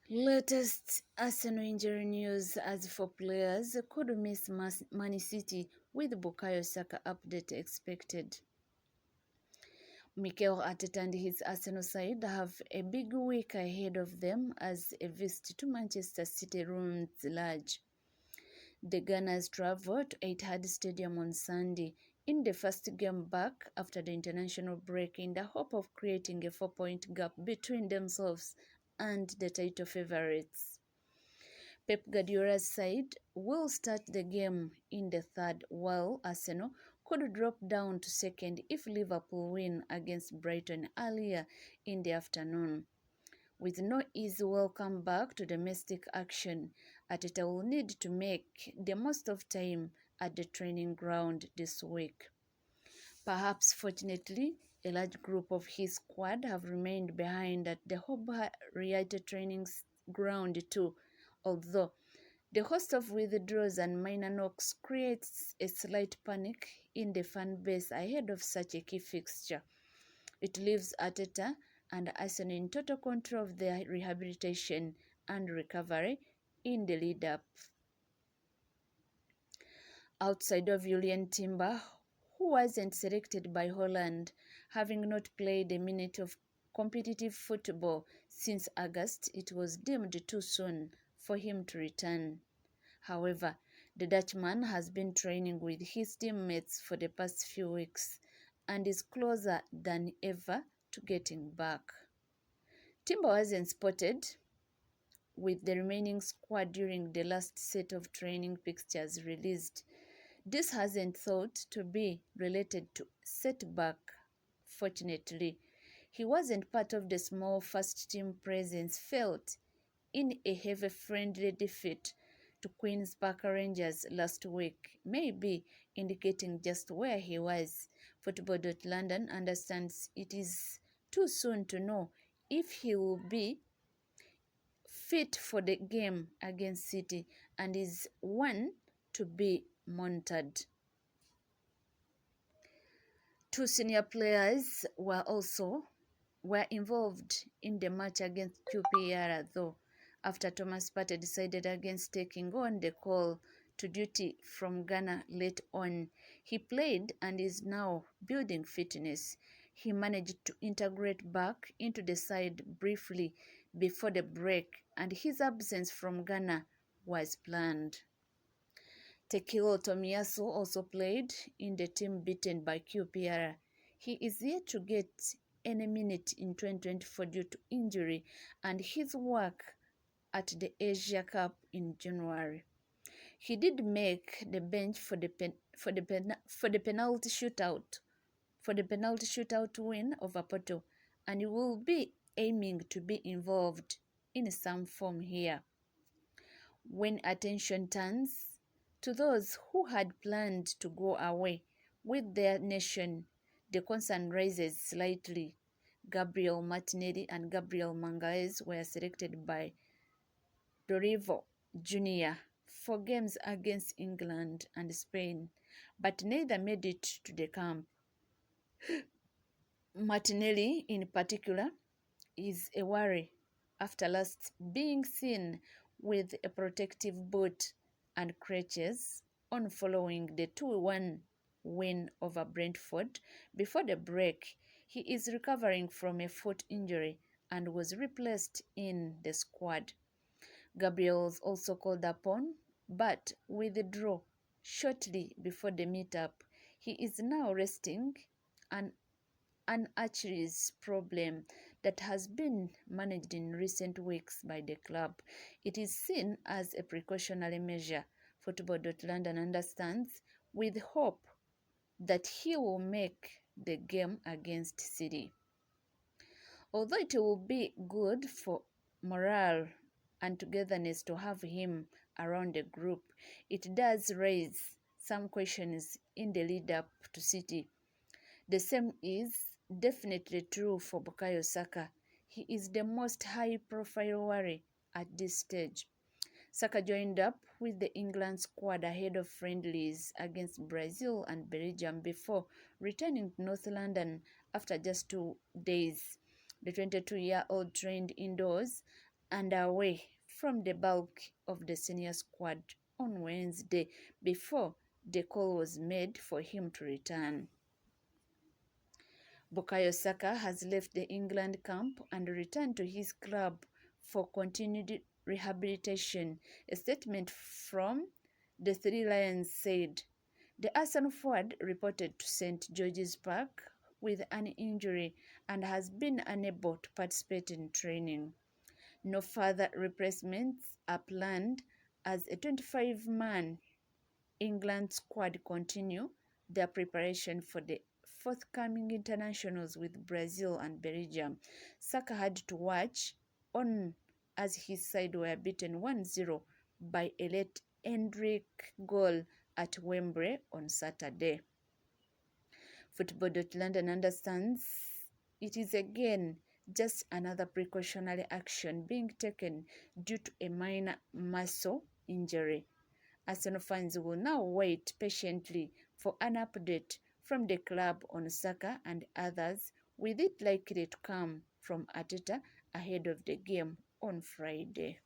Latest Arsenal injury news as for players could miss Man City with Bukayo Saka update expected. Mikel Arteta and his Arsenal side have a big week ahead of them as a visit to Manchester City looms large. The Gunners travel to Etihad Stadium on Sunday in the first game back after the international break in the hope of creating a 4-point gap between themselves and the title favourites. Pep Guardiola's side will start the game in the third, while Arsenal could drop down to second if Liverpool win against Brighton earlier in the afternoon. With no easy welcome back to domestic action, Arteta will need to make the most of time at the training ground this week. Perhaps fortunately, a large group of his squad have remained behind at the Hobart training ground too, although the host of withdrawals and minor knocks creates a slight panic in the fan base ahead of such a key fixture. It leaves Arteta and Arsenal in total control of their rehabilitation and recovery in the lead-up. Outside of Julian Timber, who wasn't selected by Holland, having not played a minute of competitive football since August, it was deemed too soon for him to return. However, the Dutchman has been training with his teammates for the past few weeks and is closer than ever to getting back. Timber wasn't spotted with the remaining squad during the last set of training pictures released. This hasn't thought to be related to setback. Fortunately, he wasn't part of the small first-team presence felt in a heavy friendly defeat to Queen's Park Rangers last week, maybe indicating just where he was. Football.London understands it is too soon to know if he will be fit for the game against City and is one to be monitored. Two senior players were involved in the match against QPR, though, after Thomas Partey decided against taking on the call to duty from Ghana late on. He played and is now building fitness. He managed to integrate back into the side briefly before the break, and his absence from Ghana was planned. Tekilo Tomiyasu also played in the team beaten by QPR. He is yet to get any minute in 2024 due to injury and his work at the Asia Cup in January. He did make the bench for the penalty shootout win over Porto, and he will be aiming to be involved in some form here. When attention turns to those who had planned to go away with their nation, the concern rises slightly. Gabriel Martinelli and Gabriel Magalhaes were selected by Dorival Jr. for games against England and Spain, but neither made it to the camp. Martinelli, in particular, is a worry after last being seen with a protective boot and crutches on following the 2-1 win over Brentford before the break. He is recovering from a foot injury and was replaced in the squad. Gabriel was also called upon, but withdrew shortly before the meetup. He is now resting an Achilles problem that has been managed in recent weeks by the club. It is seen as a precautionary measure. Football.London understands, with hope that he will make the game against City. Although it will be good for morale and togetherness to have him around the group, it does raise some questions in the lead-up to City. The same is definitely true for Bukayo Saka. He is the most high-profile worry at this stage. Saka joined up with the England squad ahead of friendlies against Brazil and Belgium before returning to North London after just 2 days. The 22-year-old trained indoors and away from the bulk of the senior squad on Wednesday before the call was made for him to return. Bukayo Saka has left the England camp and returned to his club for continued rehabilitation, a statement from the Three Lions said. The Arsenal forward reported to St George's Park with an injury and has been unable to participate in training. No further replacements are planned as a 25-man England squad continue their preparation for the forthcoming internationals with Brazil and Belgium. Saka had to watch on as his side were beaten 1-0 by a late Hendrick goal at Wembley on Saturday. Football.London understands it is again just another precautionary action being taken due to a minor muscle injury. Arsenal fans will now wait patiently for an update from the club on Saka and others, with it likely to come from Arteta ahead of the game on Friday.